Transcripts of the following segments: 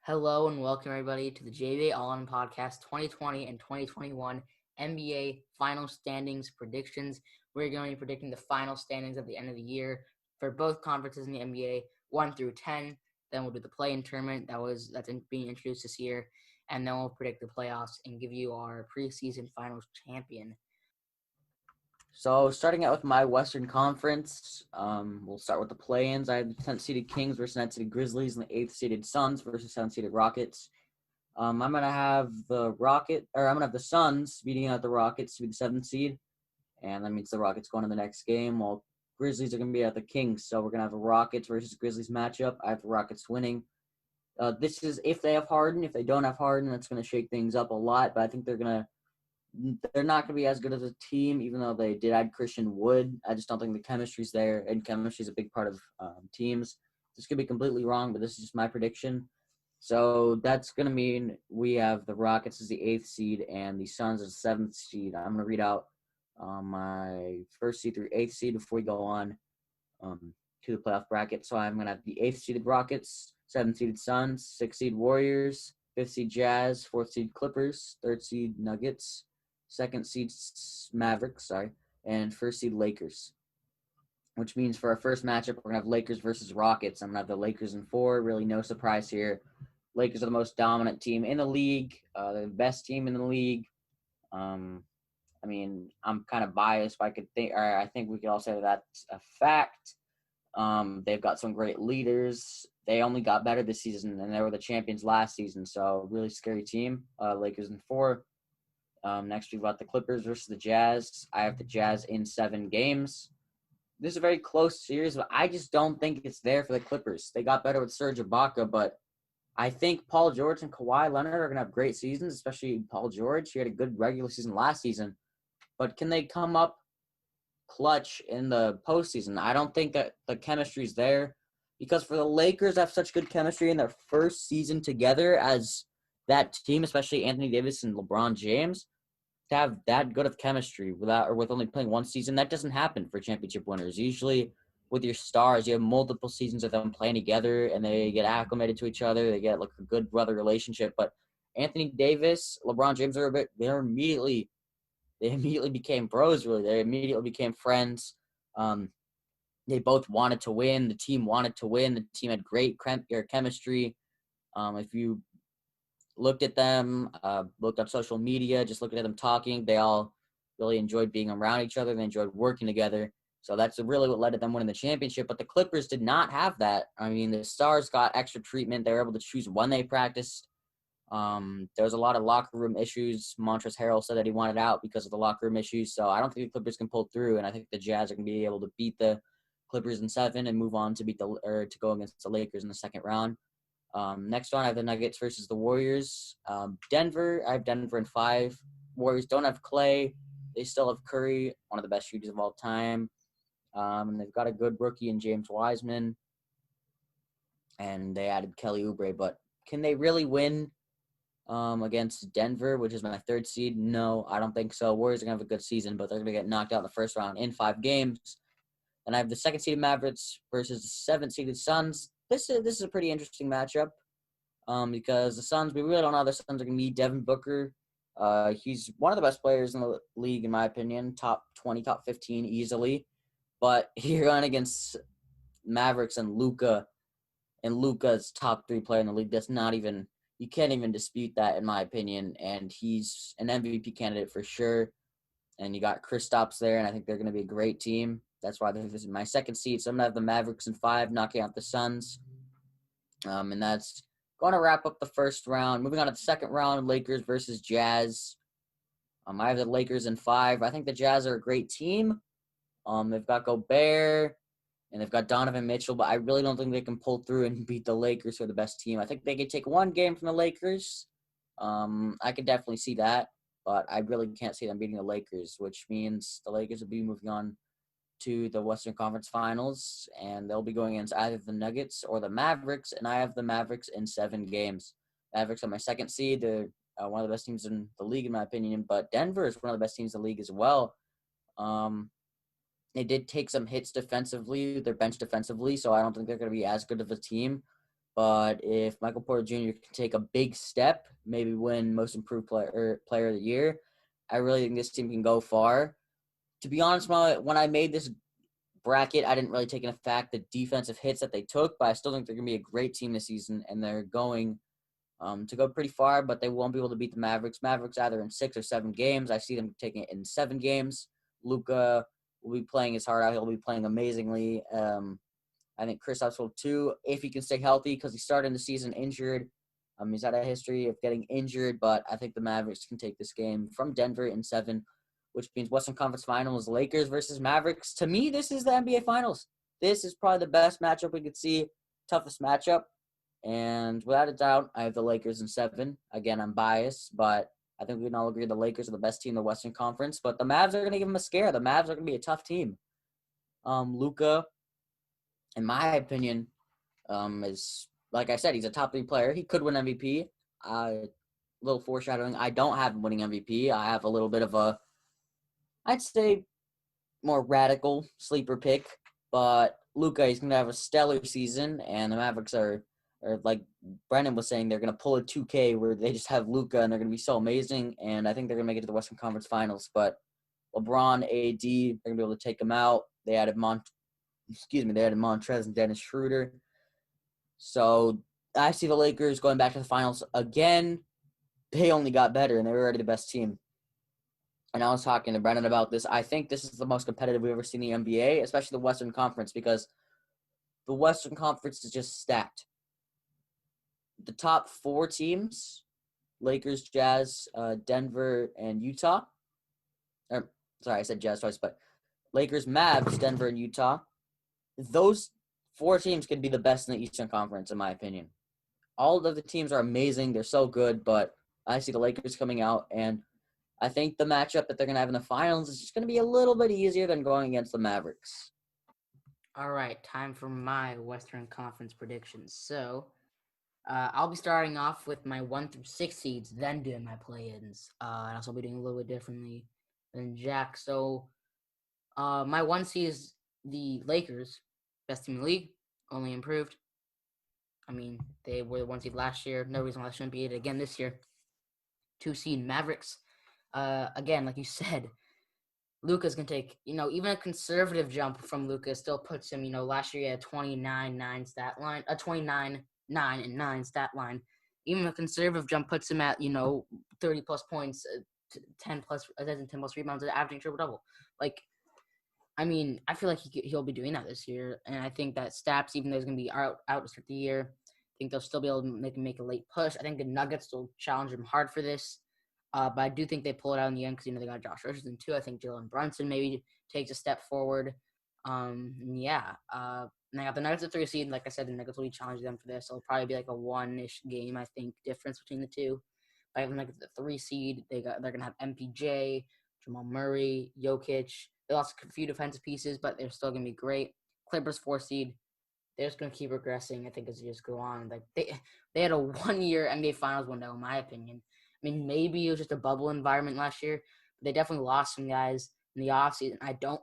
Hello and welcome everybody to the JV All-In Podcast 2020 and 2021 NBA Final Standings Predictions. We're going to be predicting the final standings at the end of the year for both conferences in the NBA, 1 through 10. Then we'll do the play-in tournament that's being introduced this year, and then we'll predict the playoffs and give you our preseason finals champion. So starting out with my Western Conference, we'll start with the play-ins. I have the 10th-seeded Kings versus 9th-seeded Grizzlies and the 8th-seeded Suns versus 7th-seeded Rockets. I'm gonna have the Suns beating out the Rockets to be the 7th seed, and that means the Rockets going to the next game. While Grizzlies are gonna be at the Kings, so we're gonna have a Rockets versus Grizzlies matchup. I have the Rockets winning. This is if they have Harden. If they don't have Harden, that's gonna shake things up a lot. But I think they're not going to be as good as a team, even though they did add Christian Wood. I just don't think the chemistry's there, and chemistry is a big part of teams. This could be completely wrong, but this is just my prediction. So that's going to mean we have the Rockets as the 8th seed and the Suns as the 7th seed. I'm going to read out my 1st seed through 8th seed before we go on to the playoff bracket. So I'm going to have the 8th seeded Rockets, 7th seeded Suns, 6th seed Warriors, 5th seed Jazz, 4th seed Clippers, 3rd seed Nuggets, 2nd seed Mavericks, and 1st seed Lakers. Which means for our first matchup, we're going to have Lakers versus Rockets. I'm going to have the Lakers in 4. Really no surprise here. Lakers are the most dominant team in the league. They're the best team in the league. I'm kind of biased, but I think we could all say that's a fact. They've got some great leaders. They only got better this season, and they were the champions last season. So really scary team. Lakers in 4. Next, we've got the Clippers versus the Jazz. I have the Jazz in 7 games. This is a very close series, but I just don't think it's there for the Clippers. They got better with Serge Ibaka, but I think Paul George and Kawhi Leonard are going to have great seasons, especially Paul George. He had a good regular season last season. But can they come up clutch in the postseason? I don't think that the chemistry is there, because for the Lakers to have such good chemistry in their first season together as that team, especially Anthony Davis and LeBron James, to have that good of chemistry with only playing one season, that doesn't happen for championship winners. Usually with your stars, you have multiple seasons of them playing together and they get acclimated to each other. They get like a good brother relationship. But Anthony Davis, LeBron James they immediately became bros, really. They immediately became friends. They both wanted to win. The team wanted to win. The team had great chemistry. If you looked at them, looked up social media, just looking at them talking, they all really enjoyed being around each other. They enjoyed working together. So that's really what led to them winning the championship. But the Clippers did not have that. I mean, the stars got extra treatment. They were able to choose when they practiced. There was a lot of locker room issues. Montrezl Harrell said that he wanted out because of the locker room issues. So I don't think the Clippers can pull through, and I think the Jazz are going to be able to beat the Clippers in 7 and move on to to go against the Lakers in the second round. Next one, I have the Nuggets versus the Warriors. Denver, I have Denver in 5. Warriors don't have Clay. They still have Curry, one of the best shooters of all time. And they've got a good rookie in James Wiseman. And they added Kelly Oubre. But can they really win against Denver, which is my 3rd seed? No, I don't think so. Warriors are going to have a good season, but they're going to get knocked out in the first round in 5 games. And I have the 2nd seeded Mavericks versus the 7th seeded Suns. This is a pretty interesting matchup because the Suns, we really don't know how the Suns are going to be. Devin Booker, he's one of the best players in the league, in my opinion, top 20, top 15 easily. But you're going against Mavericks and Luka, and Luka's top 3 player in the league. You can't even dispute that, in my opinion. And he's an MVP candidate for sure. And you got Kristaps there, and I think they're going to be a great team. That's why this is my 2nd seed. So I'm going to have the Mavericks in 5, knocking out the Suns. And that's going to wrap up the first round. Moving on to the second round, Lakers versus Jazz. I have the Lakers in 5. I think the Jazz are a great team. They've got Gobert, and they've got Donovan Mitchell, but I really don't think they can pull through and beat the Lakers, who are the best team. I think they could take one game from the Lakers. I could definitely see that, but I really can't see them beating the Lakers, which means the Lakers will be moving on to the Western Conference Finals, and they'll be going against either the Nuggets or the Mavericks, and I have the Mavericks in 7 games. Mavericks are my 2nd seed. They're one of the best teams in the league, in my opinion, but Denver is one of the best teams in the league as well. They did take some hits defensively, their bench defensively, so I don't think they're going to be as good of a team. But if Michael Porter Jr. can take a big step, maybe win Most Improved Player of the Year, I really think this team can go far. To be honest, when I made this bracket, I didn't really take into fact the defensive hits that they took, but I still think they're going to be a great team this season, and they're going to go pretty far, but they won't be able to beat the Mavericks. Mavericks either in 6 or 7 games. I see them taking it in 7 games. Luka will be playing his heart out. He'll be playing amazingly. I think Kristaps will too, if he can stay healthy, because he started the season injured. He's had a history of getting injured, but I think the Mavericks can take this game from Denver in 7, which means Western Conference Finals, Lakers versus Mavericks. To me, this is the NBA Finals. This is probably the best matchup we could see, toughest matchup. And without a doubt, I have the Lakers in 7. Again, I'm biased, but I think we can all agree the Lakers are the best team in the Western Conference. But the Mavs are going to give them a scare. The Mavs are going to be a tough team. Luka, in my opinion, is, like I said, he's a top 3 player. He could win MVP. Little foreshadowing. I don't have him winning MVP. I have a little bit of a, I'd say, more radical sleeper pick. But Luka, he's going to have a stellar season, and the Mavericks are like Brennan was saying, they're going to pull a 2K where they just have Luka, and they're going to be so amazing. And I think they're going to make it to the Western Conference Finals. But LeBron, AD, they're going to be able to take them out. They added Montrez and Dennis Schroeder. So I see the Lakers going back to the finals again. They only got better, and they were already the best team. And I was talking to Brennan about this. I think this is the most competitive we've ever seen in the NBA, especially the Western Conference, because the Western Conference is just stacked. The top 4 teams, Lakers, Jazz, Denver, and Utah. Sorry, I said Jazz twice, but Lakers, Mavs, Denver, and Utah. Those 4 teams could be the best in the Eastern Conference, in my opinion. All of the teams are amazing. They're so good, but I see the Lakers coming out, and I think the matchup that they're going to have in the finals is just going to be a little bit easier than going against the Mavericks. All right, time for my Western Conference predictions. So, I'll be starting off with my 1 through 6 seeds, then doing my play-ins. And also be doing a little bit differently than Jack. So, my 1 seed is the Lakers, best team in the league, only improved. I mean, they were the 1 seed last year. No reason why they shouldn't be it again this year. 2 seed Mavericks. Again, like you said, Luka's gonna take, even a conservative jump from Luka still puts him, last year he had 29-9 stat line, a 29-9 stat line. Even a conservative jump puts him at, 30 plus points, 10 plus rebounds, averaging triple double. Like, I mean, I feel like he'll be doing that this year, and I think that Staps, even though he's gonna be out to start the year, I think they'll still be able to make a late push. I think the Nuggets will challenge him hard for this. But I do think they pull it out in the end because, they got Josh Richardson too. I think Jalen Brunson maybe takes a step forward. And they got the Nuggets at 3 seed. Like I said, the Nuggets will be challenging them for this. It'll probably be like a 1-ish game, I think, difference between the two. But I have the Nuggets at the 3 seed. They're going to have MPJ, Jamal Murray, Jokic. They lost a few defensive pieces, but they're still going to be great. Clippers 4 seed. They're just going to keep regressing, I think, as years go on. Like they had a 1-year NBA Finals window, in my opinion. I mean, maybe it was just a bubble environment last year, but they definitely lost some guys in the offseason. I don't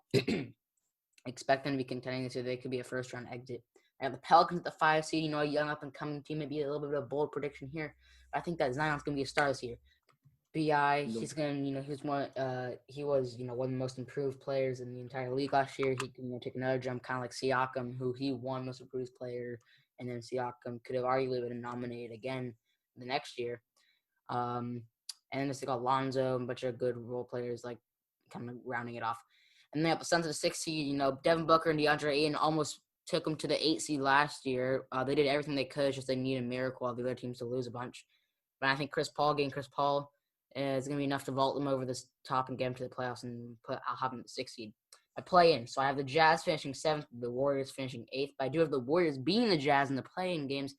expect them to be contending this year. They could be a first-round exit. I have the Pelicans at the 5 seed, a young up-and-coming team. Maybe a little bit of a bold prediction here. But I think that Zion's going to be a star this year. BI, he's going to, he was one of the most improved players in the entire league last year. He can, take another jump, kind of like Siakam, who he won most improved player, and then Siakam could have arguably been nominated again the next year. And then they got Lonzo and a bunch of good role players, like kind of rounding it off. And then the Suns at the 6 seed, Devin Booker and DeAndre Ayton almost took them to the 8 seed last year. They did everything they could, just they need a miracle of the other teams to lose a bunch. But I think Chris Paul is going to be enough to vault them over this top and get them to the playoffs, and I'll have them at the 6 seed. I play in, so I have the Jazz finishing 7th, the Warriors finishing 8th. But I do have the Warriors beating the Jazz in the play-in games.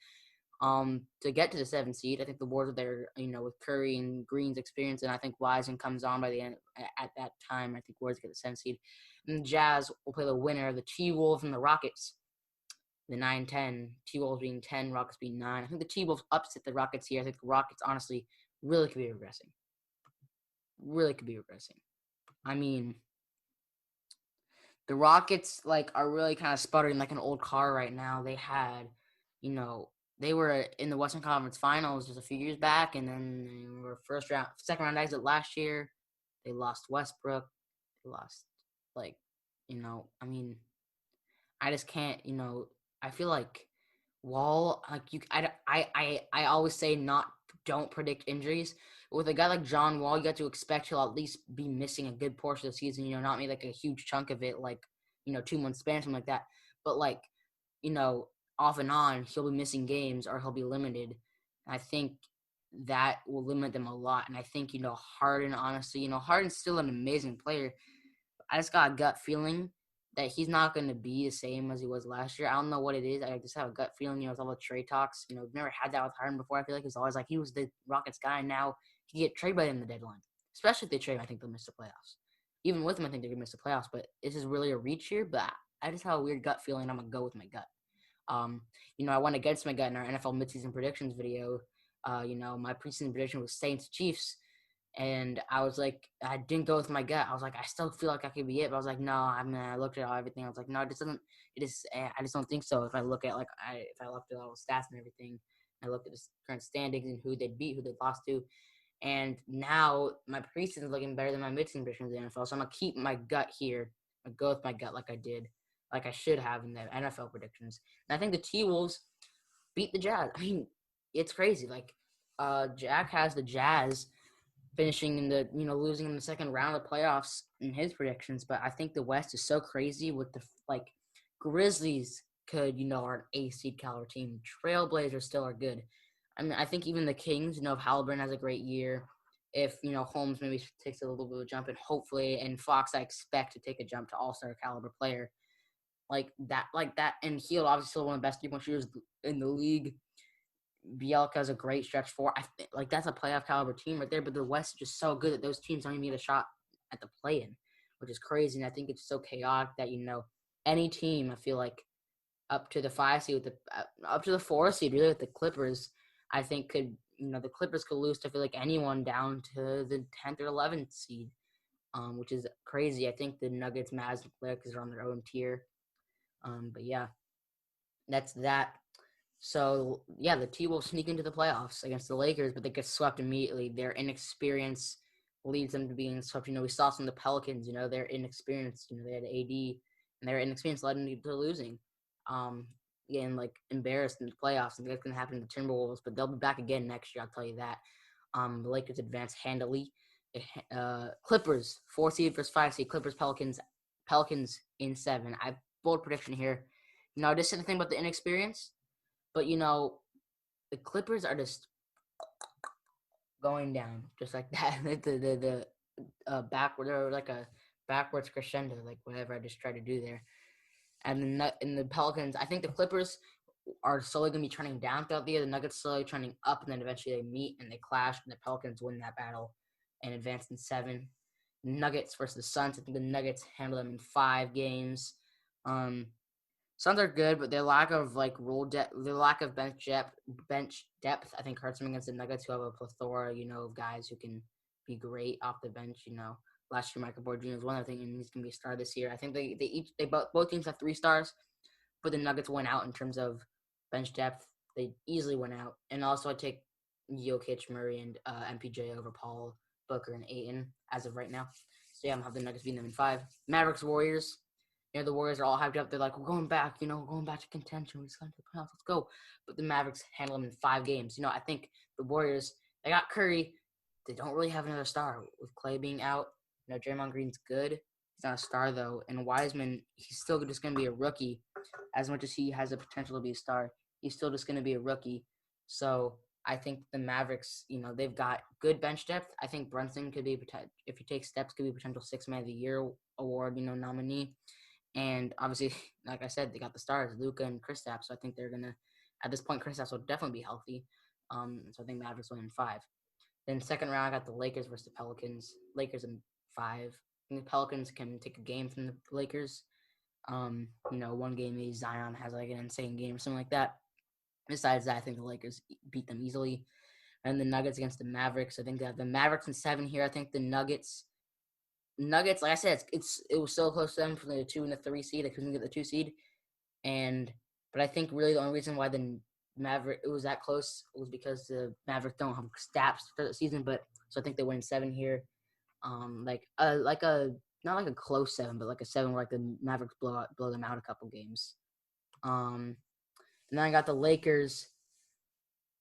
To get to the 7th seed. I think the Warriors are there, with Curry and Green's experience, and I think Wiseman comes on by the end. At that time, I think Warriors get the 7th seed. And the Jazz will play the winner of the T-Wolves and the Rockets, the 9-10. T-Wolves being 10, Rockets being 9. I think the T-Wolves upset the Rockets here. I think the Rockets, honestly, really could be regressing. I mean, the Rockets, are really kind of sputtering like an old car right now. They had, they were in the Western Conference Finals just a few years back, and then they were second round exit last year. They lost Westbrook. They lost, like, I mean, I just can't, I feel like Wall, like I always say don't predict injuries. With a guy like John Wall, you got to expect he'll at least be missing a good portion of the season. Not maybe like a huge chunk of it, like 2 months span, something like that. But like, you know, off and on, he'll be missing games or he'll be limited. I think that will limit them a lot. And I think Harden, honestly, Harden's still an amazing player. I just got a gut feeling that he's not going to be the same as he was last year. I don't know what it is. I just have a gut feeling, with all the trade talks. We've never had that with Harden before. I feel like it's always like he was the Rockets guy, and now he get traded by them in the deadline. Especially if they trade him, I think they'll miss the playoffs. Even with him, I think they're going to miss the playoffs. But this is really a reach here. But I just have a weird gut feeling. I'm going to go with my gut. I went against my gut in our NFL midseason predictions video. My preseason prediction was Saints Chiefs. And I was like, I didn't go with my gut. I was like, I still feel like I could be it. But I was like, no, I looked at everything. I was like, no, I just don't think so. If I look at, if I looked at all the stats and everything, I looked at the current standings and who they'd beat, who they'd lost to. And now my preseason is looking better than my midseason predictions in the NFL. So I'm going to keep my gut here. I'm going to go with my gut like I should have in the NFL predictions. And I think the T-Wolves beat the Jazz. I mean, it's crazy. Like, Jack has the Jazz finishing in the losing in the second round of the playoffs in his predictions, but I think the West is so crazy with the Grizzlies are an A seed caliber team. Trailblazers still are good. I mean, I think even the Kings, if Halliburton has a great year, if Holmes maybe takes a little bit of a jump, and hopefully, and Fox, I expect to take a jump to all-star caliber player like that, and Hield obviously still one of the best 3-point shooters in the league. Bielka's a great stretch four. I think that's a playoff caliber team right there. But the West is just so good that those teams don't even get a shot at the play-in, which is crazy. And I think it's so chaotic that any team, I feel like up to the 5 seed up to the 4 seed really with the Clippers, I think could the Clippers could lose to feel like anyone down to the 10th or 11th seed, which is crazy. I think the Nuggets, Mavs, and Lakers are on their own tier. But yeah, that's that. So, yeah, the T-Wolves sneak into the playoffs against the Lakers, but they get swept immediately. Their inexperience leads them to being swept. We saw some of the Pelicans, their inexperience. They had AD, and their inexperience led them to losing. Getting, embarrassed in the playoffs, and that's going to happen to the Timberwolves, but they'll be back again next year, I'll tell you that. The Lakers advance handily. Clippers, 4 seed versus 5 seed. Clippers, Pelicans in 7. I have bold prediction here. I just said the thing about the inexperience. But, the Clippers are just going down just like that. the backward, or like a backwards crescendo, like whatever I just tried to do there. And the Pelicans, I think the Clippers are slowly going to be trending down throughout the year. The Nuggets slowly trending up, and then eventually they meet and they clash, and the Pelicans win that battle and advance in 7. Nuggets versus the Suns. I think the Nuggets handle them in 5 games. Suns are good, but their lack of their lack of bench depth, I think hurts them against the Nuggets, who have a plethora, of guys who can be great off the bench. Last year Michael Porter Jr. was one other thing, and he's gonna be a star this year. I think both teams have 3 stars, but the Nuggets went out in terms of bench depth. They easily went out, and also I take Jokic, Murray, and MPJ over Paul, Booker, and Ayton as of right now. So yeah, I'm gonna have the Nuggets beating them in 5. Mavericks, Warriors. The Warriors are all hyped up. They're like, we're going back, going back to contention. We just got to the playoffs. Let's go. But the Mavericks handle them in 5 games. I think the Warriors, they got Curry. They don't really have another star. With Clay being out, Draymond Green's good. He's not a star, though. And Wiseman, he's still just going to be a rookie. As much as he has the potential to be a star, he's still just going to be a rookie. So I think the Mavericks, they've got good bench depth. I think Brunson could be, if he takes steps, could be a potential 6th Man of the Year award, nominee. And obviously, like I said, they got the stars, Luka and Kristaps. So I think they're going to, at this point, Kristaps will definitely be healthy. So I think Mavericks win in 5. Then second round, I got the Lakers versus the Pelicans. Lakers in 5. I think the Pelicans can take a game from the Lakers. One game, maybe Zion has an insane game or something like that. Besides that, I think the Lakers beat them easily. And the Nuggets against the Mavericks. I think they have the Mavericks in 7 here. I think the Nuggets, like I said, it was so close to them for the 2 and the 3 seed. They couldn't get the 2 seed, but I think really the only reason why the It was that close was because the Mavericks don't have stats for the season, but so I think they win 7 here. Like a not like a close 7, but like a 7 where like the Mavericks blow them out a couple games. And then I got the Lakers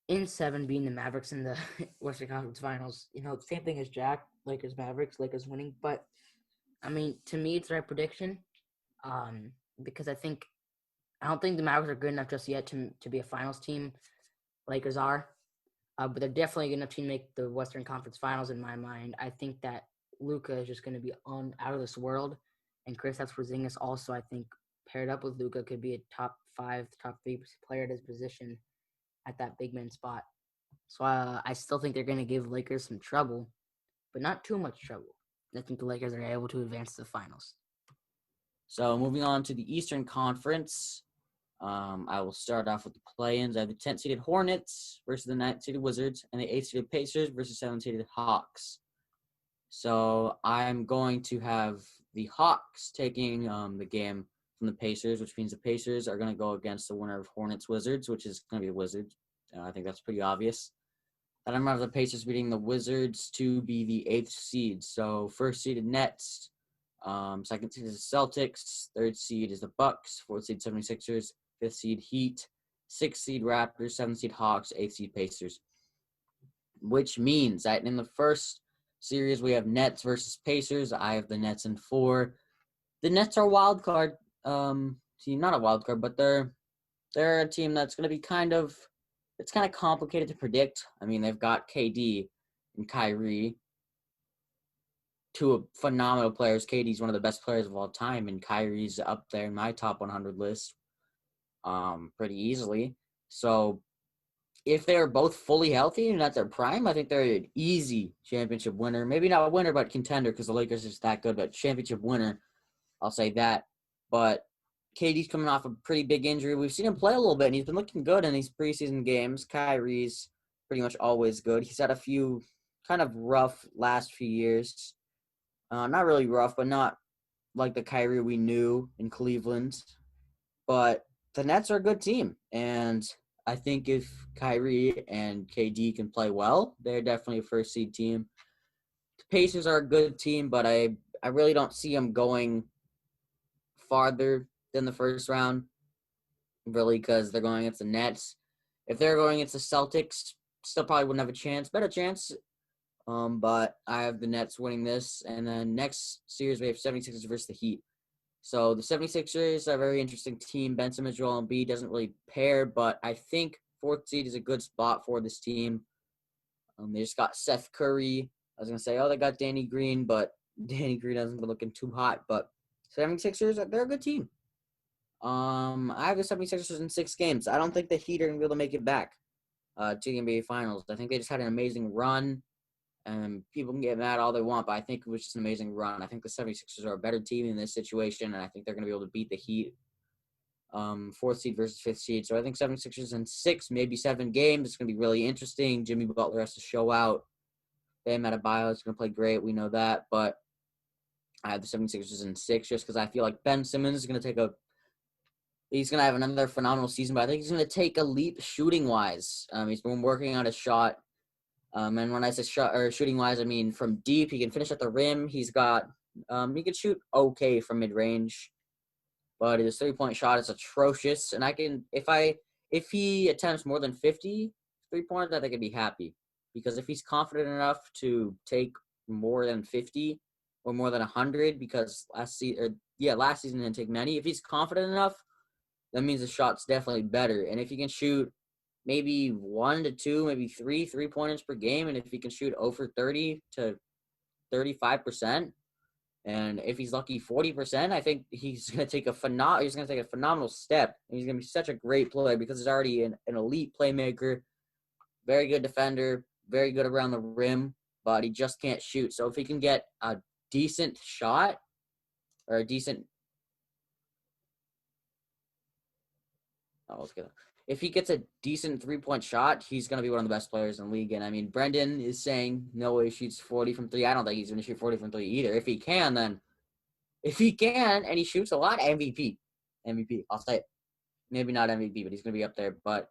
in 7 being the Mavericks in the Western Conference Finals. Same thing as Jack, Lakers Mavericks, Lakers winning. But I mean, to me, it's the right prediction. Because I don't think the Mavericks are good enough just yet to be a finals team. Lakers are. But they're definitely a good enough team to make the Western Conference Finals in my mind. I think that Luka is just going to be out of this world, and Kristaps Porzingis also, I think, paired up with Luka, could be a top 5, top 3 player at his position at that big man spot. So I still think they're going to give Lakers some trouble, but not too much trouble. I think the Lakers are able to advance to the finals. So moving on to the Eastern Conference. I will start off with the play-ins. I have the 10th-seeded Hornets versus the 9th-seeded Wizards, and the 8th-seeded Pacers versus 7th-seeded Hawks. So I'm going to have the Hawks taking the game from the Pacers, which means the Pacers are going to go against the winner of Hornets-Wizards, which is going to be the Wizards. I think that's pretty obvious. Then I'm going to have the Pacers beating the Wizards to be the 8th seed. So first-seeded Nets, second seed is the Celtics, third seed is the Bucks, fourth seed 76ers, fifth seed Heat, sixth seed Raptors, seventh seed Hawks, eighth seed Pacers. Which means that in the first series we have Nets versus Pacers. I have the Nets in 4. The Nets are a wild card team, not a wild card, but they're a team that's going to be kind of complicated to predict. I mean, they've got KD and Kyrie, two phenomenal players. KD's one of the best players of all time, and Kyrie's up there in my top 100 list pretty easily. So if they're both fully healthy and at their prime, I think they're an easy championship winner. Maybe not a winner, but contender, because the Lakers is that good, but championship winner, I'll say that. But KD's coming off a pretty big injury. We've seen him play a little bit, and he's been looking good in these preseason games. Kyrie's pretty much always good. He's had a few kind of rough last few years. Not really rough, but not like the Kyrie we knew in Cleveland. But the Nets are a good team, and I think if Kyrie and KD can play well, they're definitely a first seed team. The Pacers are a good team, but I really don't see them going farther than the first round, really, because they're going against the Nets. If they're going against the Celtics, still probably wouldn't have a chance. Better chance. But I have the Nets winning this. And then next series, we have 76ers versus the Heat. So the 76ers are a very interesting team. Ben Simmons, Joel Embiid doesn't really pair, but I think 4th seed is a good spot for this team. They just got Seth Curry. I was going to say, they got Danny Green, but Danny Green hasn't been looking too hot. But 76ers, they're a good team. I have the 76ers in 6 games. I don't think the Heat are going to be able to make it back to the NBA Finals. I think they just had an amazing run. And people can get mad all they want, but I think it was just an amazing run. I think the 76ers are a better team in this situation, and I think they're going to be able to beat the Heat. 4th seed versus 5th seed. So I think 76ers in 6, maybe 7 games. It's going to be really interesting. Jimmy Butler has to show out. Bam Adebayo is going to play great. We know that. But I have the 76ers in 6 just because I feel like Ben Simmons is going to he's going to have another phenomenal season, but I think he's going to take a leap shooting-wise. He's been working on a shot. And when I say shooting wise, I mean from deep. He can finish at the rim. He can shoot okay from mid range, but his 3-point shot is atrocious. And if he attempts more than 50 3-pointers, I think I'd be happy, because if he's confident enough to take more than 50 or more than 100, because last season he didn't take many. If he's confident enough, that means the shot's definitely better. And if he can shoot maybe 1 to 2, maybe 3 3-pointers per game, and if he can shoot over 30 to 35%, and if he's lucky 40%, I think he's going to take a phenomenal step. And he's going to be such a great player because he's already an elite playmaker, very good defender, very good around the rim, but he just can't shoot. So if he can get a decent shot or a decent if he gets a decent 3-point shot, he's going to be one of the best players in the league. And, I mean, Brendan is saying no way he shoots 40 from 3. I don't think he's going to shoot 40 from 3 either. If he can, and he shoots a lot, MVP. I'll say it. Maybe not MVP, but he's going to be up there. But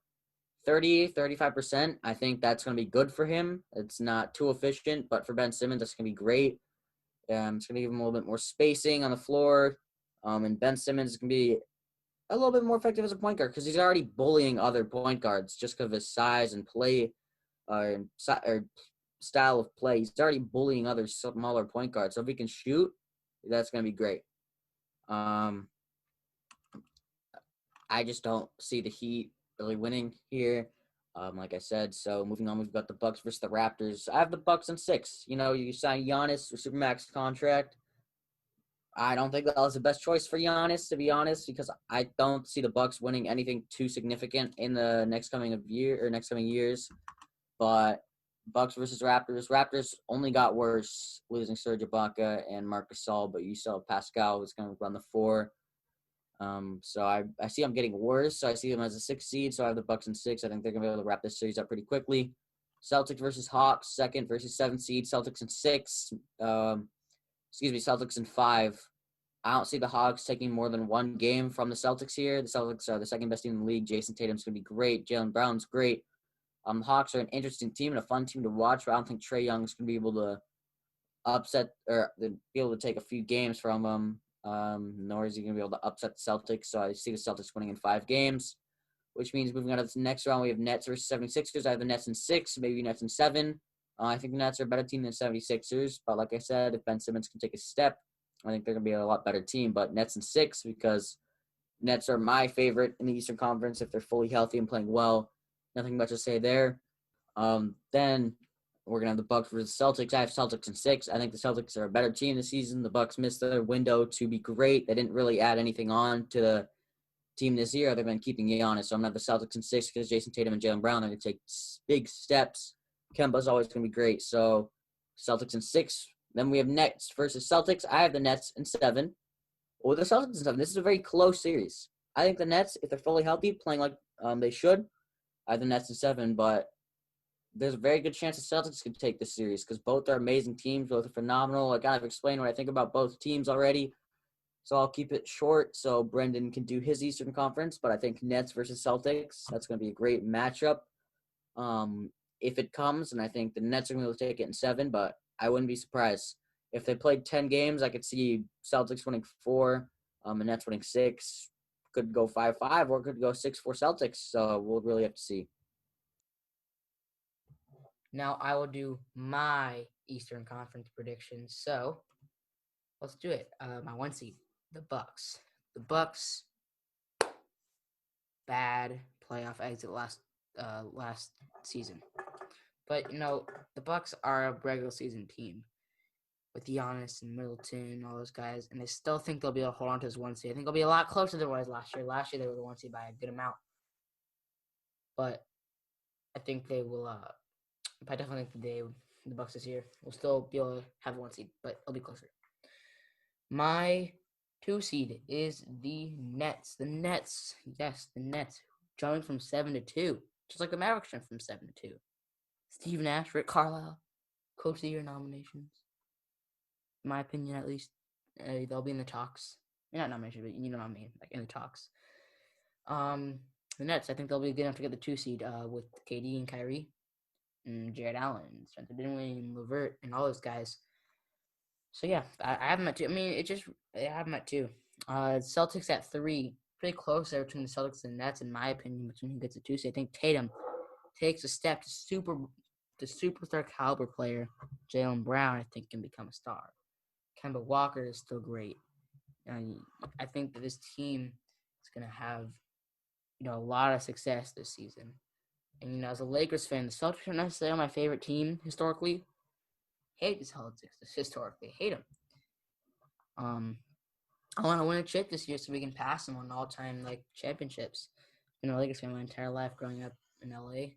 35%. I think that's going to be good for him. It's not too efficient, but for Ben Simmons, that's going to be great. It's going to give him a little bit more spacing on the floor. And Ben Simmons is going to be a little bit more effective as a point guard because he's already bullying other point guards just because of his size and play or style of play. He's already bullying other smaller point guards. So if he can shoot, that's going to be great. I just don't see the Heat really winning here. Like I said, so moving on, we've got the Bucks versus the Raptors. I have the Bucks in 6. You know, you sign Giannis with Supermax contract. I don't think that was the best choice for Giannis, to be honest, because I don't see the Bucks winning anything too significant in the next coming years. But Bucks versus Raptors. Raptors only got worse, losing Serge Ibaka and Marc Gasol, but you still have Pascal who's going to run the 4. So I see them getting worse. So I see them as a 6 seed. So I have the Bucks in 6. I think they're gonna be able to wrap this series up pretty quickly. Celtics versus Hawks, 2nd versus 7th seed. Celtics in 6. Celtics in 5. I don't see the Hawks taking more than one game from the Celtics here. The Celtics are the 2nd best team in the league. Jason Tatum's gonna be great. Jaylen Brown's great. The Hawks are an interesting team and a fun team to watch, but I don't think Trae Young's gonna be able to upset or be able to take a few games from them. Nor is he going to be able to upset the Celtics. So I see the Celtics winning in 5 games, which means moving on to the next round, we have Nets versus 76ers. I have the Nets in 6, maybe Nets in 7. I think the Nets are a better team than 76ers. But like I said, if Ben Simmons can take a step, I think they're going to be a lot better team. But Nets in 6 because Nets are my favorite in the Eastern Conference if they're fully healthy and playing well. Nothing much to say there. Then we're gonna have the Bucks versus Celtics. I have Celtics in 6. I think the Celtics are a better team this season. The Bucks missed their window to be great. They didn't really add anything on to the team this year other than keeping Giannis. So I'm gonna have the Celtics in 6 because Jason Tatum and Jaylen Brown are gonna take big steps. Kemba's always gonna be great. So Celtics in 6. Then we have Nets versus Celtics. I have the Nets in 7. Well, the Celtics in 7. This is a very close series. I think the Nets, if they're fully healthy, playing like they should, I have the Nets in 7, but there's a very good chance the Celtics could take this series because both are amazing teams. Both are phenomenal. I kind of explained what I think about both teams already, so I'll keep it short so Brendan can do his Eastern Conference. But I think Nets versus Celtics, that's going to be a great matchup if it comes, and I think the Nets are going to take it in 7, but I wouldn't be surprised. If they played 10 games, I could see Celtics winning 4, and Nets winning 6. Could go 5-5 or could go 6-4 Celtics, so we'll really have to see. Now I will do my Eastern Conference predictions. So let's do it. My 1 seed, the Bucks. The Bucks, bad playoff exit last season, but the Bucks are a regular season team with Giannis and Middleton, all those guys, and I still think they'll be able to hold on to this 1 seed. I think they'll be a lot closer than it was last year. Last year they were the 1 seed by a good amount, but I think they will. I definitely think the Bucks this year will still be able to have 1 seed, but it'll be closer. My 2 seed is the Nets. The Nets, yes, the Nets, jumping from 7 to 2, just like the Mavericks jumped from 7 to 2. Steve Nash, Rick Carlisle, Coach of the Year nominations. In my opinion, at least, they'll be in the talks. Not nominations, but you know what I mean, like in the talks. The Nets, I think they'll be good enough to get the 2 seed with KD and Kyrie. And Jared Allen, Spencer Dinwiddie, and LeVert, and all those guys. So yeah, I have them at 2. I mean, I have them at 2. Celtics at 3, pretty close there between the Celtics and the Nets, in my opinion, between who gets a 2 seed. I think Tatum takes a step to superstar caliber player. Jaylen Brown, I think, can become a star. Kemba Walker is still great. I think that this team is going to have, a lot of success this season. And, as a Lakers fan, the Celtics are not necessarily my favorite team historically. Hate the Celtics historically. Hate them. I want to win a chip this year so we can pass them on all-time, championships. Been a Lakers fan my entire life growing up in LA.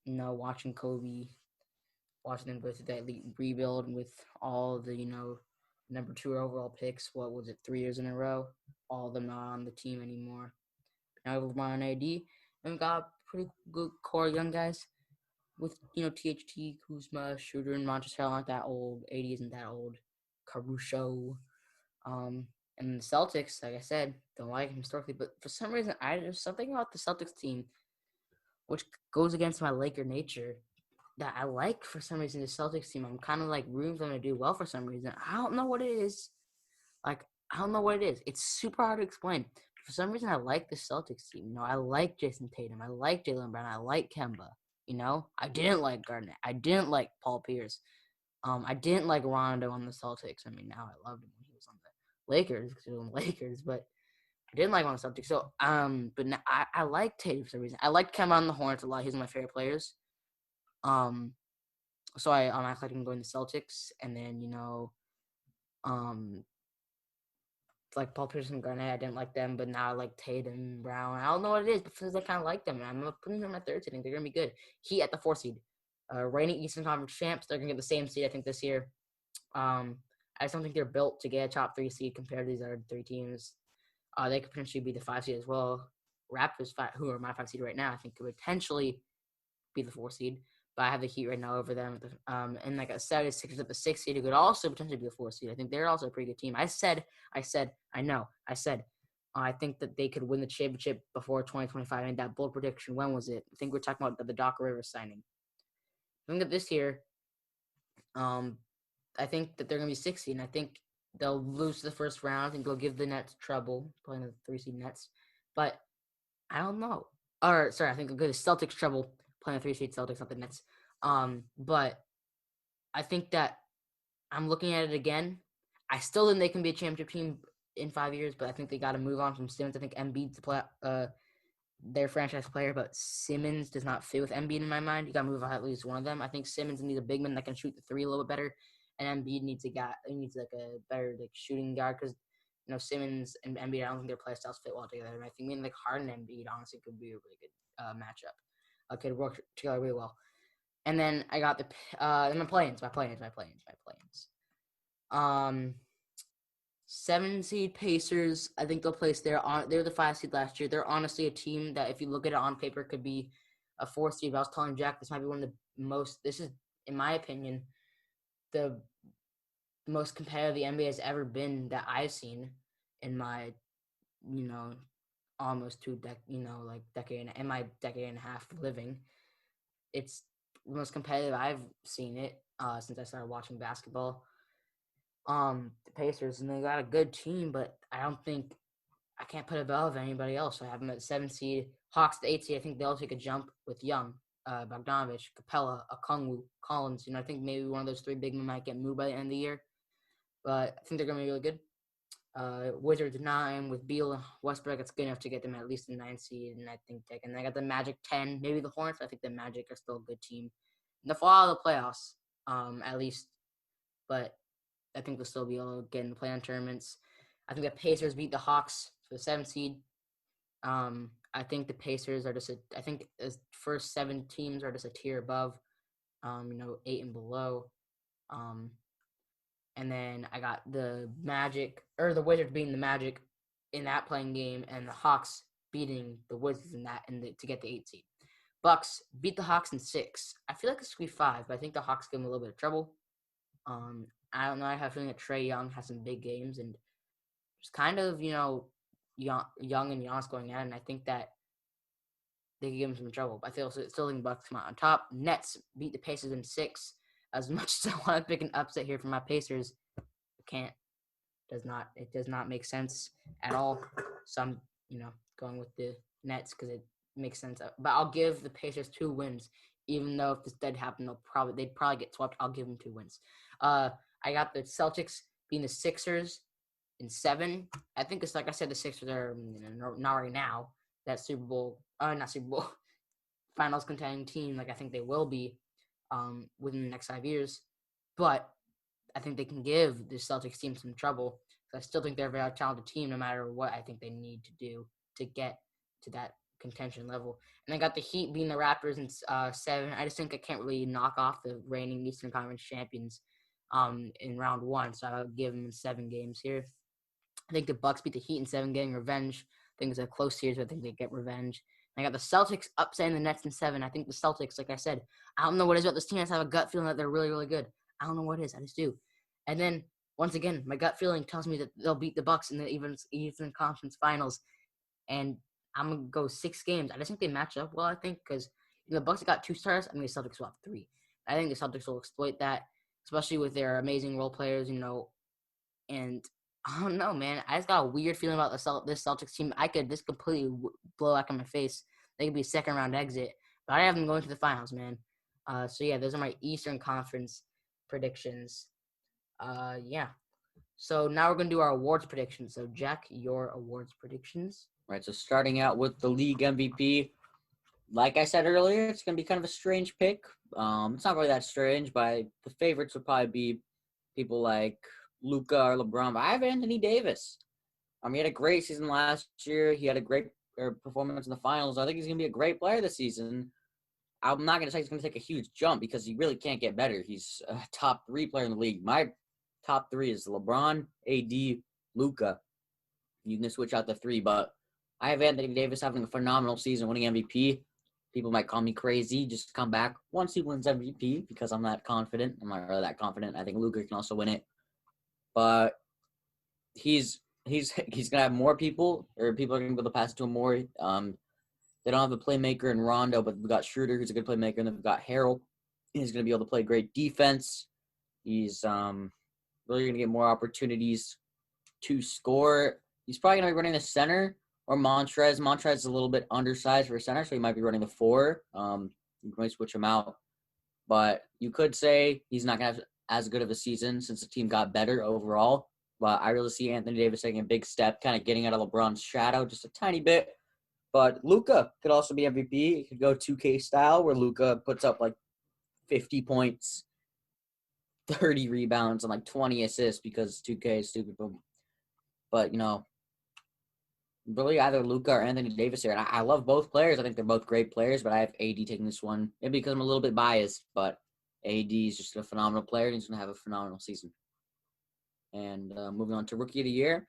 Watching Kobe, watching them go through that elite rebuild with all the, number 2 overall picks. What was it, 3 years in a row? All of them not on the team anymore. Now with LeBron and AD, and we've got a pretty good core of young guys with, THT, Kuzma, Shooter, and Montrezl aren't that old. AD isn't that old. Caruso. And the Celtics, like I said, don't like him historically, but for some reason, there's something about the Celtics team which goes against my Laker nature that I like for some reason. The Celtics team, I'm kind of like rooting for them to do well for some reason. I don't know what it is. Like, I don't know what it is. It's super hard to explain. For some reason, I like the Celtics team. I like Jason Tatum. I like Jaylen Brown. I like Kemba. I didn't like Garnett. I didn't like Paul Pierce. I didn't like Rondo on the Celtics. I mean, now I loved him when he was on the Lakers because he was on the Lakers, but I didn't like him on the Celtics. So, but now I like Tatum for some reason. I like Kemba on the Hornets a lot. He's one of my favorite players. Um, so I act like I'm going to Celtics, and then um, like Paul Pierce and Garnett, I didn't like them, but now I like Tatum, Brown. I don't know what it is, but since I kind of like them, I'm putting them at third seed. I think they're gonna be good. Heat at the 4th seed. Reigning Eastern Conference champs. They're gonna get the same seed I think this year. I just don't think they're built to get a top 3 seed compared to these other 3 teams. They could potentially be the 5 seed as well. Raptors, who are my 5 seed right now, I think could potentially be the 4 seed. But I have the Heat right now over them. And like I said, the Sixers at the 6th seed, who could also potentially be the 4th seed. I think they're also a pretty good team. I said, I think that they could win the championship before 2025. And that bold prediction, when was it? I think we're talking about the Doc Rivers signing. I think that this year, I think that they're going to be 6th seed. And I think they'll lose the first round. I think they'll give the Nets trouble playing the 3 seed Nets. But I don't know. I think they'll give the Celtics trouble playing the 3 seed Celtics, not the Nets. But I think that I'm looking at it again. I still think they can be a championship team in 5 years, but I think they got to move on from Simmons. I think Embiid's their franchise player, but Simmons does not fit with Embiid in my mind. You got to move on at least one of them. I think Simmons needs a big man that can shoot the 3 a little bit better, and Embiid needs like a better like shooting guard because Simmons and Embiid, I don't think their play styles fit well together. And I think maybe like Harden and Embiid honestly could be a really good matchup. Could work together really well. And then I got my play-ins. 7 seed Pacers. I think they'll place there. They're the 5 seed last year. They're honestly a team that, if you look at it on paper, could be a 4th seed. But I was telling Jack this might be one of the most. This is, in my opinion, the most competitive the NBA has ever been that I've seen in my, almost decade and a half living. It's the most competitive I've seen it since I started watching basketball. The Pacers, and they got a good team, but I can't put it above anybody else. So I have them at 7 seed. Hawks the 8 seed. I think they'll take a jump with Young, Bogdanovich, Capella, Okongwu, Collins. I think maybe one of those 3 big men might get moved by the end of the year, but I think they're gonna be really good. Wizards 9 with Beal and Westbrook. It's good enough to get them at least the 9 seed, and I think and I got the Magic 10, maybe the Hornets. I think the Magic are still a good team. And they'll fall out of the playoffs, at least, but I think they'll still be able to get in the play-in tournaments. I think the Pacers beat the Hawks for the 7th seed. I think the Pacers are I think the first 7 teams are just a tier above, 8 and below. And then I got the the Wizards beating the Magic in that playing game, and the Hawks beating the Wizards in that, to get the 8 seed. Bucks beat the Hawks in 6. I feel like it's going to be 5, but I think the Hawks give them a little bit of trouble. I don't know. I have a feeling that Trae Young has some big games, and just kind of, Young and Giannis going at it, and I think that they could give him some trouble. But I still think Bucks come out on top. Nets beat the Pacers in 6. As much as I want to pick an upset here for my Pacers, I can't. It does not make sense at all. So I'm, going with the Nets because it makes sense. But I'll give the Pacers 2 wins, even though if this did happen, they'd probably get swept. I'll give them 2 wins. I got the Celtics being the Sixers in 7. I think it's like I said, the Sixers are not right now that not Super Bowl finals contending team. Like I think they will be within the next 5 years, but I think they can give the Celtics team some trouble. So I still think they're a very talented team, no matter what I think they need to do to get to that contention level. And I got the Heat beating the Raptors in 7. I just think I can't really knock off the reigning Eastern Conference champions in round 1, so I'll give them 7 games here. I think the Bucks beat the Heat in 7, getting revenge. I think it's a close series, so I think they get revenge. And I got the Celtics upsetting the Nets in 7. I think the Celtics, like I said, I don't know what it is about this team. I just have a gut feeling that they're really, really good. I don't know what it is. I just do. And then once again, my gut feeling tells me that they'll beat the Bucks in the Eastern Conference Finals, and I'm gonna go 6 games. I just think they match up well. I think because the Bucks got 2 stars. I mean, the Celtics will have 3. I think the Celtics will exploit that, especially with their amazing role players. And I don't know, man. I just got a weird feeling about this Celtics team. This completely blow back in my face. They could be a second round exit, but I have them going to the finals, man. So yeah, those are my Eastern Conference predictions. Yeah. So now we're gonna do our awards predictions. So Jack, your awards predictions. Right, so starting out with the league MVP, like I said earlier, it's going to be kind of a strange pick. It's not really that strange, but the favorites would probably be people like Luca or LeBron. But I have Anthony Davis. He had a great season last year. He had a great performance in the finals. I think he's going to be a great player this season. I'm not going to say he's going to take a huge jump because he really can't get better. He's a top 3 player in the league. My top 3 is LeBron, AD, Luca. You can switch out the 3, but I have Anthony Davis having a phenomenal season, winning MVP. People might call me crazy. Just come back once he wins MVP because I'm that confident. I'm not really that confident. I think Luka can also win it, but he's gonna have more people, or people are gonna be able to pass to him more. They don't have a playmaker in Rondo, but we've got Schroeder, who's a good playmaker, and then we've got Harrell. He's gonna be able to play great defense. He's really gonna get more opportunities to score. He's probably gonna be running the center. Or Montrez. Montrez is a little bit undersized for a center, so he might be running the 4. You might switch him out. But you could say he's not going to have as good of a season since the team got better overall. But I really see Anthony Davis taking a big step, kind of getting out of LeBron's shadow just a tiny bit. But Luka could also be MVP. It could go 2K style where Luka puts up like 50 points, 30 rebounds, and like 20 assists because 2K is stupid. But, really either Luka or Anthony Davis here. And I love both players. I think they're both great players, but I have AD taking this one. Maybe because I'm a little bit biased, but AD is just a phenomenal player, and he's going to have a phenomenal season. And moving on to Rookie of the Year,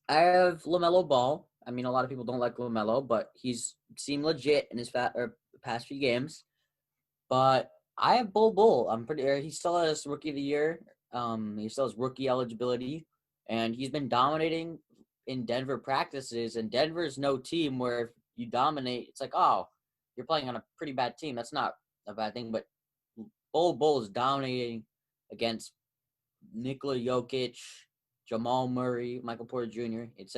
I have LaMelo Ball. I mean, a lot of people don't like LaMelo, but he's seemed legit in his past few games. But I have Bull. He still has Rookie of the Year. He still has rookie eligibility, and he's been dominating in Denver practices, and Denver's no team where if you dominate, it's like, oh, you're playing on a pretty bad team. That's not a bad thing, but Bull is dominating against Nikola Jokic, Jamal Murray, Michael Porter Jr. It's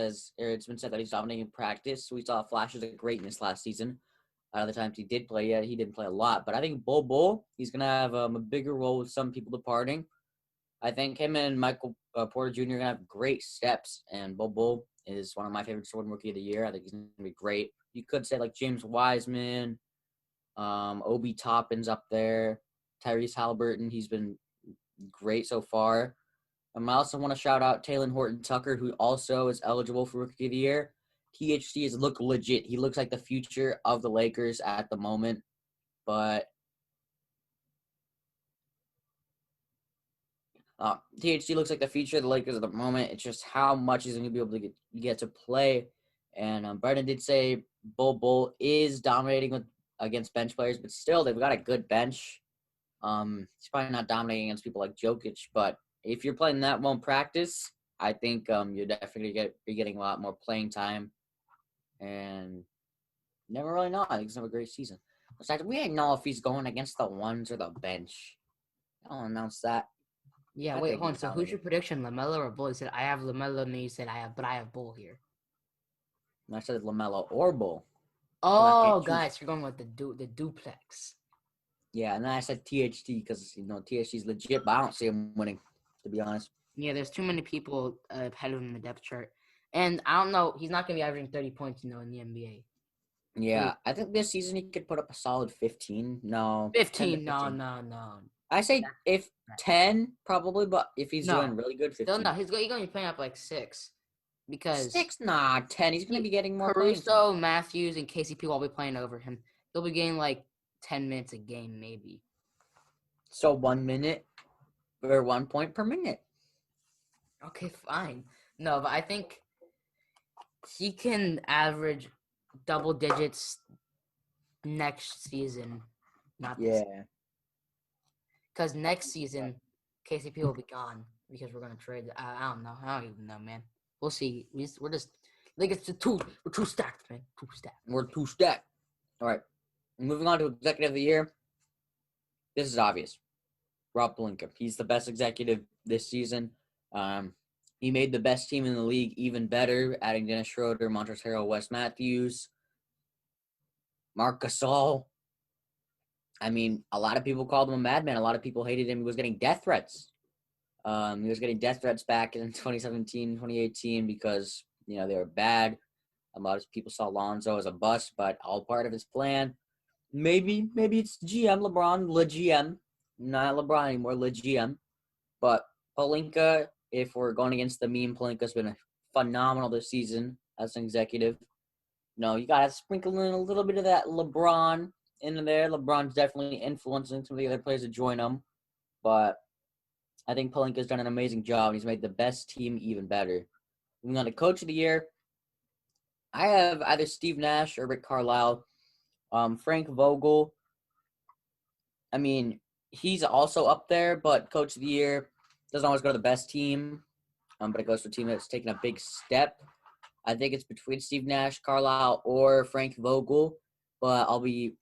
been said that he's dominating in practice. We saw flashes of greatness last season. Out of the times he did play, he didn't play a lot, but I think Bull, he's going to have a bigger role with some people departing. I think him and Michael Porter Jr. are going to have great steps, and Bull is one of my favorite Jordan Rookie of the Year. I think he's going to be great. You could say like James Wiseman, Obi Toppin's up there, Tyrese Halliburton. He's been great so far. I also want to shout out Talen Horton-Tucker, who also is eligible for Rookie of the Year. THT has looked legit. He looks like the future of the Lakers at the moment, but THT looks like the future of the Lakers at the moment. It's just how much he's going to be able to get to play. And Brendan did say Bull is dominating against bench players, but still they've got a good bench. He's probably not dominating against people like Jokic, but if you're playing that well in practice, I think you're definitely be getting a lot more playing time. And never really know. I think he's going to have a great season. Besides, we didn't know if he's going against the ones or the bench. I'll announce that. Yeah, wait, hold on. So who's your prediction, LaMelo or Bull? You said I have LaMelo, and then you said I have Bull here. And I said LaMelo or Bull. Oh, guys, you're going with the duplex. Yeah, and then I said THT because THT's legit, but I don't see him winning, to be honest. Yeah, there's too many people ahead of him in the depth chart, and I don't know. He's not gonna be averaging 30 points, in the NBA. Yeah, I think this season he could put up a solid 15. No, 15. No. I say if 10 probably, but if he's doing really good, 15. Still no. He's going to be playing up like 6, because 6, 10. He's going to be getting more. Caruso, Matthews, and KCP will be playing over him. They'll be getting like 10 minutes a game, maybe. So 1 minute or 1 point per minute. Okay, fine. No, but I think he can average double digits next season. Not this. Because next season, KCP will be gone. because we're gonna trade. I don't know. I don't even know, man. We'll see. We're just like we're too stacked, man. Too stacked. We're too stacked. All right. Moving on to executive of the year. This is obvious. Rob Pelinka. He's the best executive this season. He made the best team in the league even better, adding Dennis Schroeder, Montrezl Harrell, Wes Matthews, Marc Gasol. I mean, a lot of people called him a madman. A lot of people hated him. He was getting death threats. He was getting death threats back in 2017, 2018 because, they were bad. A lot of people saw Lonzo as a bust, but all part of his plan. Maybe it's GM, LeBron, Le GM. Not LeBron anymore, Le GM. But Pelinka, if we're going against the meme, Pelinka's been phenomenal this season as an executive. You got to sprinkle in a little bit of that LeBron into there. LeBron's definitely influencing some of the other players to join him. But I think Pelinka's done an amazing job. He's made the best team even better. Moving on to Coach of the Year, I have either Steve Nash or Rick Carlisle. Frank Vogel, I mean, he's also up there, but Coach of the Year doesn't always go to the best team, but it goes to a team that's taken a big step. I think it's between Steve Nash, Carlisle, or Frank Vogel, but I'll be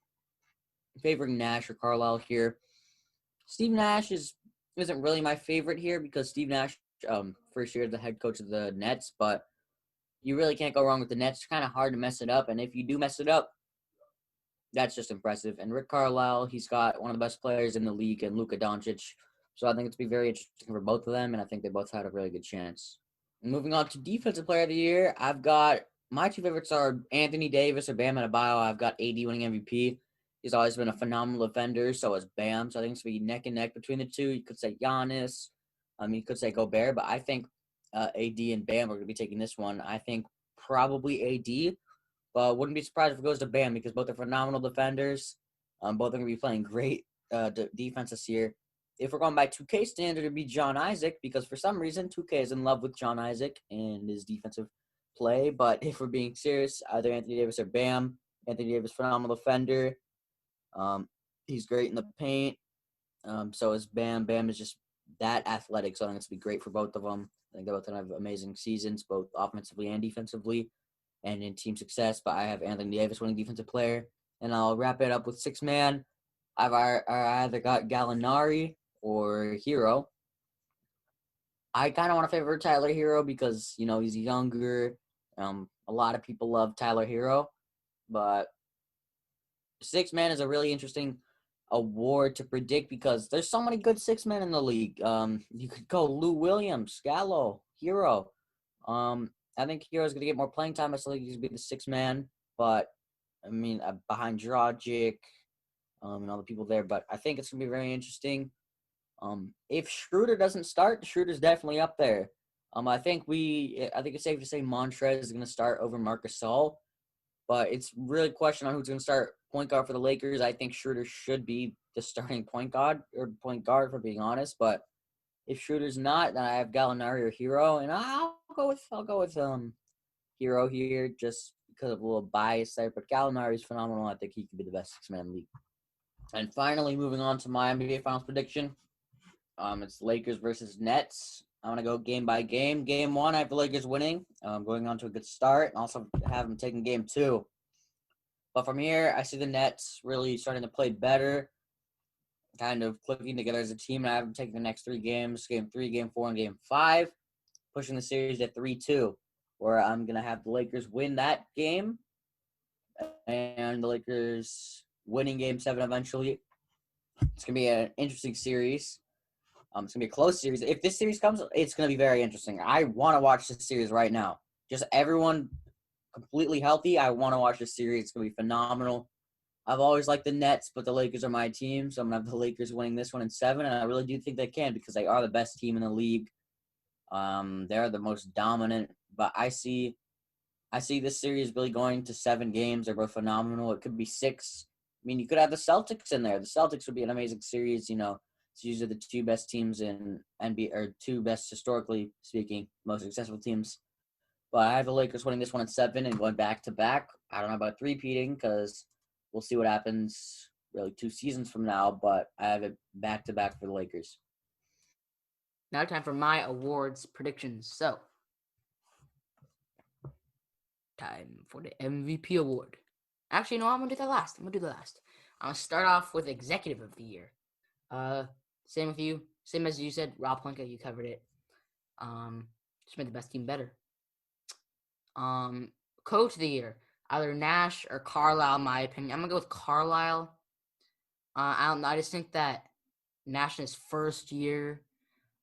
favoring Nash or Carlisle here. Steve Nash isn't really my favorite here because Steve Nash, first year as the head coach of the Nets, but you really can't go wrong with the Nets. It's kind of hard to mess it up, and if you do mess it up, that's just impressive. And Rick Carlisle, he's got one of the best players in the league in Luka Doncic. So I think it's be very interesting for both of them, and I think they both had a really good chance. And moving on to Defensive Player of the Year, I've got my two favorites are Anthony Davis or Bam Adebayo. I've got AD winning MVP. He's always been a phenomenal defender, so is Bam. So I think it's going to be neck and neck between the two. You could say Giannis. You could say Gobert, but I think AD and Bam are going to be taking this one. I think probably AD. But wouldn't be surprised if it goes to Bam because both are phenomenal defenders. Both are going to be playing great defense this year. If we're going by 2K standard, it would be John Isaac because for some reason 2K is in love with John Isaac and his defensive play. But if we're being serious, either Anthony Davis or Bam. Anthony Davis, phenomenal defender. He's great in the paint. So is Bam. Bam is just that athletic, so I think it's going to be great for both of them. I think they both have amazing seasons, both offensively and defensively, and in team success. But I have Anthony Davis winning defensive player, and I'll wrap it up with six man. I've either got Gallinari or Hero. I kind of want to favor Tyler Hero because he's younger. A lot of people love Tyler Hero, but six man is a really interesting award to predict because there's so many good six men in the league. You could go Lou Williams, Gallo, Hero. I think Hero's gonna get more playing time. I still think he's gonna be the six man, but I mean behind Dragic, and all the people there. But I think it's gonna be very interesting. If Schroeder doesn't start, Schroeder's definitely up there. I think it's safe to say Montrez is gonna start over Marc Gasol. But it's really a question on who's going to start point guard for the Lakers. I think Schroeder should be the starting point guard, for being honest. But if Schroeder's not, then I have Gallinari or Hero, and I'll go with Hero here just because of a little bias there. But Gallinari is phenomenal. I think he could be the best six-man in the league. And finally, moving on to my NBA Finals prediction. It's Lakers versus Nets. I'm going to go game by game. Game one, I have the Lakers winning. Going on to a good start. And also have them taking game two. But from here, I see the Nets really starting to play better, kind of clicking together as a team. And I have them taking the next three games, game 3, game 4, and game 5, pushing the series to 3-2, where I'm going to have the Lakers win that game. And the Lakers winning game 7 eventually. It's going to be an interesting series. It's going to be a close series. If this series comes, it's going to be very interesting. I want to watch this series right now. Just everyone completely healthy. I want to watch this series. It's going to be phenomenal. I've always liked the Nets, but the Lakers are my team, so I'm going to have the Lakers winning this one in 7, and I really do think they can because they are the best team in the league. They're the most dominant, but I see this series really going to 7 games. They're both phenomenal. It could be 6. I mean, you could have the Celtics in there. The Celtics would be an amazing series, It's usually the 2 best teams in NBA, or 2 best, historically speaking, most successful teams. But I have the Lakers winning this one in 7 and going back-to-back. I don't know about three-peating because we'll see what happens really 2 seasons from now, but I have it back-to-back for the Lakers. Now time for my awards predictions. So, time for the MVP award. Actually, no, I'm gonna do that last. I'm gonna start off with Executive of the Year. Uh, Same with you. Same as you said, Rob Plenka, you covered it. Just made the best team better. Coach of the Year, either Nash or Carlisle, in my opinion. I'm gonna go with Carlisle. I don't know. I just think that Nash in his first year,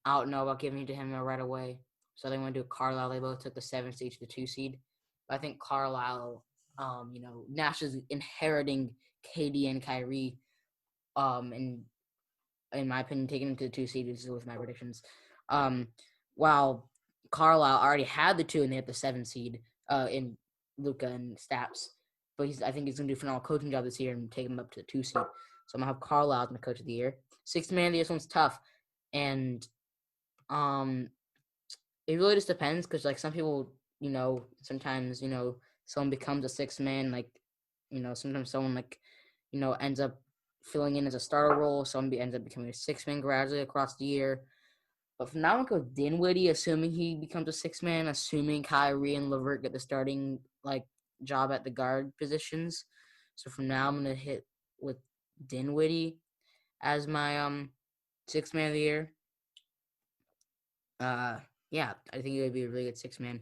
I don't know about giving it to him right away. So they went to Carlisle. They both took the 7th seed to the 2 seed. But I think Carlisle, Nash is inheriting KD and Kyrie, and in my opinion, taking him to the 2 seed is with my predictions. While Carlisle already had the 2 and they had the 7 seed in Luka and Staps. But I think he's going to do a phenomenal coaching job this year and take him up to the 2 seed. So I'm going to have Carlisle as my coach of the year. Sixth man of the year, this one's tough. And it really just depends because, like, some people, sometimes, someone becomes a sixth man. Like, sometimes someone, like, ends up filling in as a starter role. Someone ends up becoming a sixth man gradually across the year. But from now on, go Dinwiddie, assuming he becomes a sixth man, assuming Kyrie and LeVert get the starting job at the guard positions. So from now, I'm gonna hit with Dinwiddie as my sixth man of the year. Yeah, I think he would be a really good sixth man.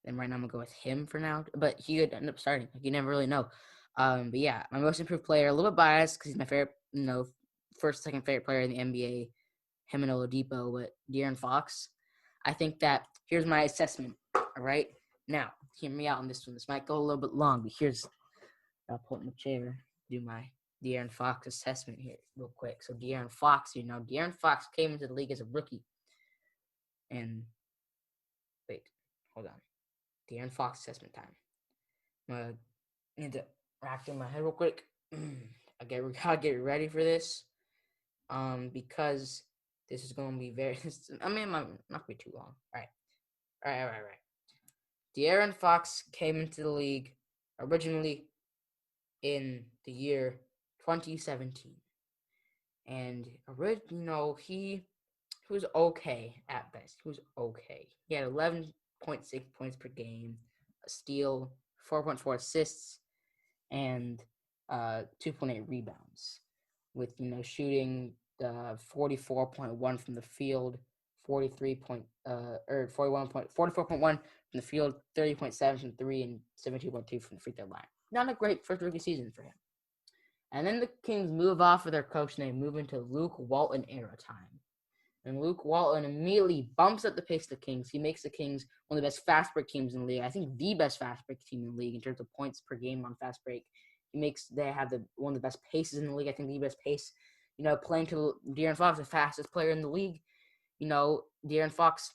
And right now, I'm gonna go with him for now. But he could end up starting. Like, you never really know. But yeah, my most improved player, a little bit biased because he's my favorite, first, second favorite player in the NBA. Him and Oladipo, but De'Aaron Fox. I think that here's my assessment. All right, now hear me out on this one. This might go a little bit long, but I'll pull up my chair, do my De'Aaron Fox assessment here real quick. So De'Aaron Fox, De'Aaron Fox came into the league as a rookie, and wait, hold on, De'Aaron Fox assessment time. I need to rack in my head real quick. Gotta get ready for this, because this is going to be very. I mean, it might not be too long. All right. De'Aaron Fox came into the league originally in the year 2017, and he was okay at best. He was okay. He had 11.6 points per game, a steal, 4.4 assists, and 2.8 rebounds, with shooting 44.1 from the field, 44.1 from the field, 30.7 from 3, and 72.2 from the free throw line. Not a great first rookie season for him. And then the Kings move off of their coach and they move into Luke Walton era time. And Luke Walton immediately bumps up the pace of the Kings. He makes the Kings one of the best fast break teams in the league. I think the best fast break team in the league in terms of points per game on fast break. They have one of the best paces in the league. I think the best pace. Playing to De'Aaron Fox, the fastest player in the league. De'Aaron Fox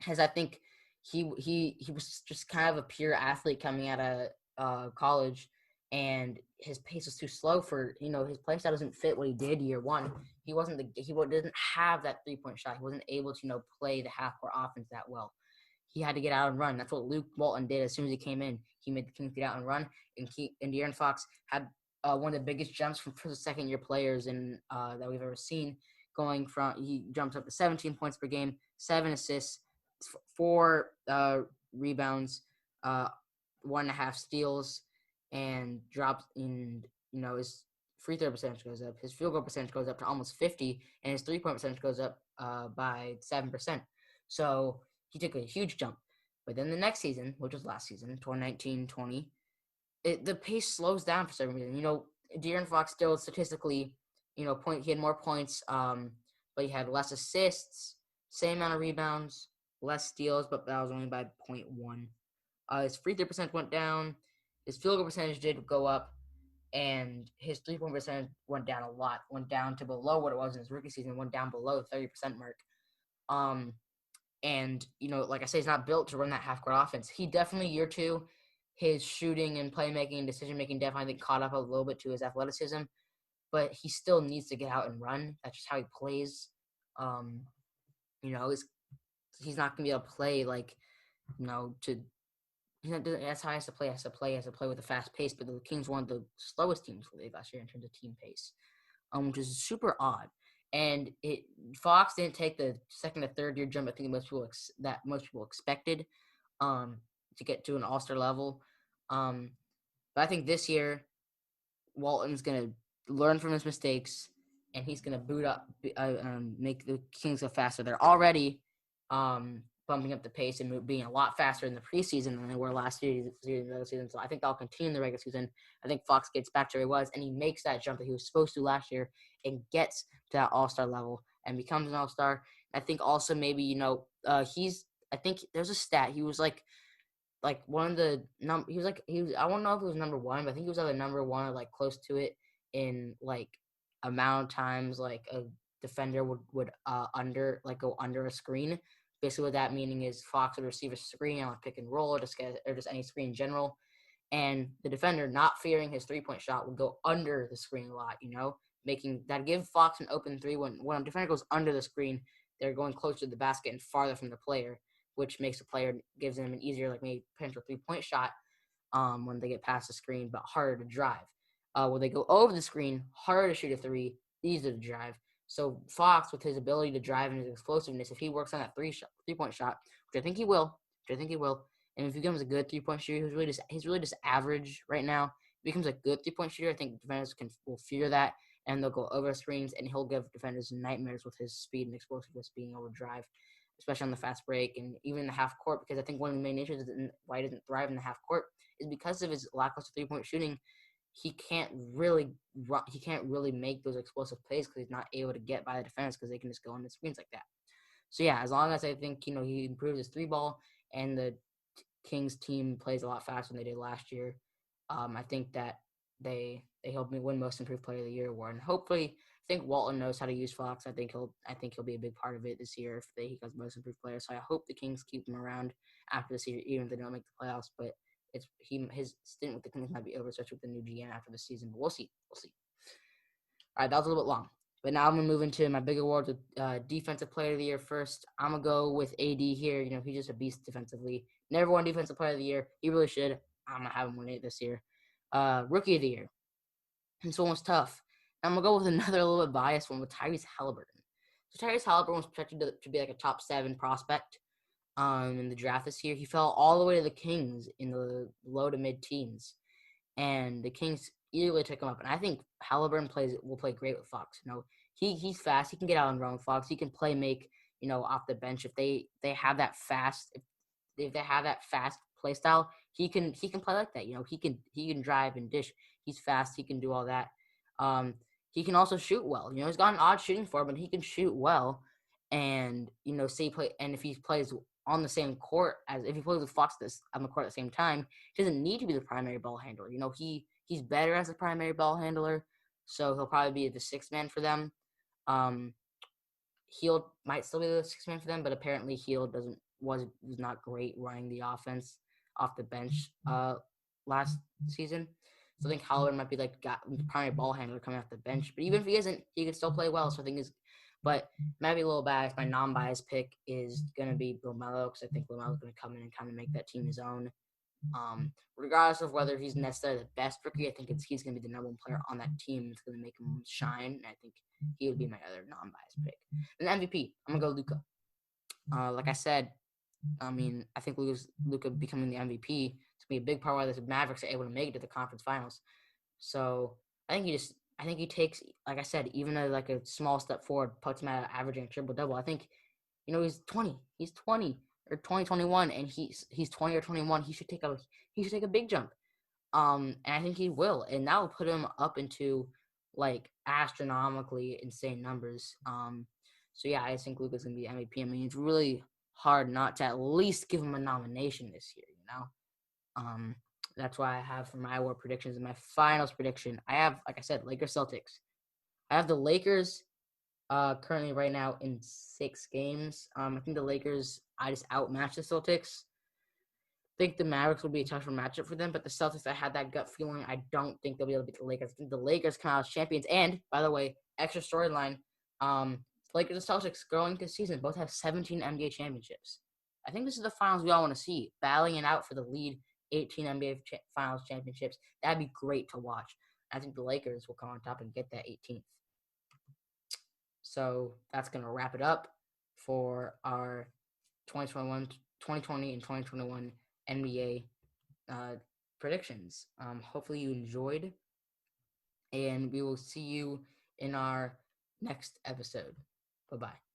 has, I think, he was just kind of a pure athlete coming out of college, and his pace was too slow for his play style doesn't fit what he did year one. He didn't have that 3-point shot. He wasn't able to play the half court offense that well. He had to get out and run. That's what Luke Walton did as soon as he came in. He made the Kings get out and run, and De'Aaron Fox had one of the biggest jumps for the second year players that we've ever seen. He jumps up to 17 points per game, 7 assists, 4 rebounds, 1.5 steals, and drops in. His free throw percentage goes up. His field goal percentage goes up to almost 50, and his 3-point percentage goes up by 7%. So he took a huge jump. But then the next season, which was last season, 2019-20, the pace slows down for some reason. De'Aaron Fox still statistically, he had more points, but he had less assists, same amount of rebounds, less steals, but that was only by 0.1. His free throw percentage went down. His field goal percentage did go up, and his 3-point percentage went down a lot. Went down to below what it was in his rookie season. Went down below the 30% mark. And like I say, he's not built to run that half court offense. He definitely year 2, his shooting and playmaking and decision making definitely, I think, caught up a little bit to his athleticism, but he still needs to get out and run. That's just how he plays. He's not gonna be able to play that's how he has to play. He has to play with a fast pace. But the Kings were one of the slowest teams in the league last year in terms of team pace, which is super odd. And Fox didn't take the second or third year jump I think most people expected to get to an All-Star level. But I think this year Walton's gonna learn from his mistakes, and he's gonna make the Kings go faster. They're already bumping up the pace and being a lot faster in the preseason than they were last season. So I think they'll continue in the regular season. I think Fox gets back to where he was, and he makes that jump that he was supposed to last year and gets to that All-Star level and becomes an All-Star. I think also maybe I think there's a stat he was like one of the I don't know if it was number one, but I think he was either number one or like close to it in like amount of times like a defender would go under a screen. Basically, what that meaning is Fox would receive a screen on a pick and roll or just any screen in general, and the defender, not fearing his 3-point shot, would go under the screen a lot. Making that give Fox an open three when a defender goes under the screen, they're going closer to the basket and farther from the player, which makes the player gives them an easier maybe potential 3-point shot when they get past the screen, but harder to drive. When they go over the screen, harder to shoot a three, easier to drive. So Fox, with his ability to drive and his explosiveness, if he works on that 3-point shot, which I think he will, and if he becomes a good 3-point shooter, he's really just average right now. If he becomes a good 3-point shooter, I think defenders will fear that, and they'll go over screens, and he'll give defenders nightmares with his speed and explosiveness being able to drive, especially on the fast break and even in the half court, because I think one of the main issues why he doesn't thrive in the half court is because of his lackluster 3-point shooting. He can't really make those explosive plays because he's not able to get by the defense because they can just go on the screens like that. So yeah, as long as I think he improves his 3-ball and the Kings team plays a lot faster than they did last year, I think that they helped me win Most Improved Player of the Year award. And hopefully, I think Walton knows how to use Fox. I think he'll be a big part of it this year if he becomes Most Improved Player. So I hope the Kings keep him around after this year, even if they don't make the playoffs. But his stint with the Kings might be over, especially with the new GM after the season. But we'll see. All right, that was a little bit long. But now I'm going to move into my big awards with Defensive Player of the Year first. I'm going to go with AD here. He's just a beast defensively. Never won Defensive Player of the Year. He really should. I'm going to have him win it this year. Rookie of the Year. This one was tough. I'm going to go with another little bit biased one with Tyrese Halliburton. So Tyrese Halliburton was projected to be like a top 7 prospect in the draft this year. He fell all the way to the Kings in the low to mid-teens. And the Kings easily took him up. And I think Halliburton will play great with Fox. He's fast. He can get out and run with Fox. He can make off the bench if they have that fast. If they have that fast play style, he can play like that. He can drive and dish. He's fast. He can do all that. He can also shoot well. He's got an odd shooting form, but he can shoot well. And if he plays on the same court if he plays with Fox on the court at the same time, he doesn't need to be the primary ball handler. He's better as a primary ball handler, so he'll probably be the 6th man for them. Hield might still be the 6th man for them, but apparently Hield was not great running the offense off the bench last season. So I think Halliburton might be the primary ball handler coming off the bench. But even if he isn't, he can still play well. So I think but might be a little biased. My non-biased pick is going to be LaMelo because I think LaMelo's going to come in and kind of make that team his own. Regardless of whether he's necessarily the best rookie, I think he's going to be the number 1 player on that team. It's going to make him shine. And I think he would be my other non-biased pick. And the MVP, I'm going to go Luka. Like I said, I think Luka becoming the MVP is going to be a big part why the Mavericks are able to make it to the conference finals. So I think he takes, like I said, even a small step forward, puts him at averaging a triple-double. I think, he's 20. He's 20 or 21, and he's 20 or 21. He should take a big jump. And I think he will, and that will put him up into astronomically insane numbers. So yeah, I think Luka's gonna be MVP. It's really hard not to at least give him a nomination this year. That's why I have for my award predictions and my finals prediction. I have, like I said, Lakers Celtics. I have the Lakers currently right now in 6 games. I think the Lakers, I just outmatched the Celtics. I think the Mavericks will be a tougher matchup for them, but the Celtics, I had that gut feeling. I don't think they'll be able to beat the Lakers. I think the Lakers come out as champions. And, by the way, extra storyline, Lakers and Celtics growing this season both have 17 NBA championships. I think this is the finals we all want to see, battling it out for the lead 18 NBA finals championships. That'd be great to watch. I think the Lakers will come on top and get that 18th. So that's going to wrap it up for our 2020 and 2021 NBA predictions. Hopefully you enjoyed, and we will see you in our next episode. Bye-bye.